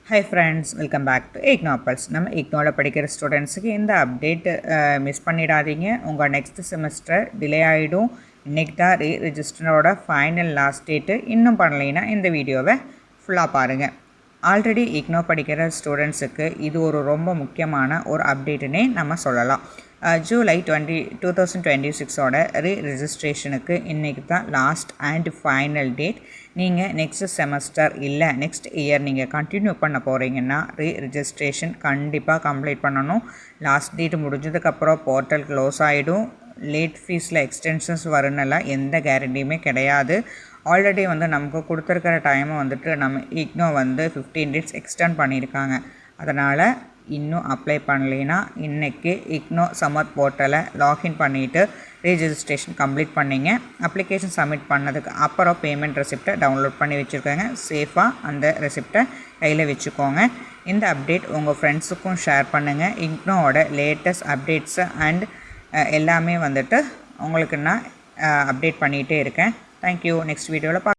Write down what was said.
Hi friends, welcome back to Ignoppals. நம்ம இக்னோல படிக்கிற ஸ்டூடெண்ட்ஸுக்கு இந்த அப்டேட் மிஸ் பண்ணிடாதீங்க. உங்கள் நெக்ஸ்ட் செமஸ்டர் டிலே ஆகிடும். இன்றைக்கி தான் ரெஜிஸ்டரோட ஃபைனல் லாஸ்ட் டேட்டு. இன்னும் பண்ணலைன்னா இந்த வீடியோவை ஃபுல்லாக பாருங்கள். ஆல்ரெடி இக்னோ படிக்கிற ஸ்டூடெண்ட்ஸுக்கு இது ஒரு ரொம்ப முக்கியமான ஒரு அப்டேட்டுன்னே நம்ம சொல்லலாம். ஜூலை 2026ஓட ரெஜிஸ்ட்ரேஷனுக்கு இன்றைக்கி தான் லாஸ்ட் அண்ட் ஃபைனல் டேட். நீங்கள் நெக்ஸ்ட் செமஸ்டர் இல்லை நெக்ஸ்ட் இயர் நீங்கள் கண்டினியூ பண்ண போகிறீங்கன்னா ரெஜிஸ்ட்ரேஷன் கண்டிப்பாக கம்ப்ளீட் பண்ணணும். லாஸ்ட் டேட் முடிஞ்சதுக்கப்புறம் போர்ட்டல் க்ளோஸ் ஆகிடும். லேட் ஃபீஸில் எக்ஸ்டென்ஷன்ஸ் வரும்னெல்லாம் எந்த கேரண்டியுமே கிடையாது. ஆல்ரெடி நமக்கு கொடுத்துருக்கிற டைமை நம்ம இக்னோ 15 டேஸ் எக்ஸ்டெண்ட் பண்ணியிருக்காங்க. அதனால் இன்னும் அப்ளை பண்ணலைன்னா இன்றைக்கி இக்னோ சம்மர் போர்ட்டலை லாகின் பண்ணிவிட்டு ரெஜிஸ்ட்ரேஷன் கம்ப்ளீட் பண்ணிங்க. அப்ளிகேஷன் சப்மிட் பண்ணதுக்கு அப்புறம் பேமெண்ட் ரெசிப்டை டவுன்லோட் பண்ணி வச்சுருக்கோங்க. சேஃபாக அந்த ரெசிப்டை கையில் வச்சுக்கோங்க. இந்த அப்டேட் உங்கள் ஃப்ரெண்ட்ஸுக்கும் ஷேர் பண்ணுங்கள். இக்னோவோட லேட்டஸ்ட் அப்டேட்ஸு அண்ட் எல்லாமே உங்களுக்கு நான் அப்டேட் பண்ணிகிட்டே இருக்கேன். தேங்க்யூ. நெக்ஸ்ட் வீடியோவில்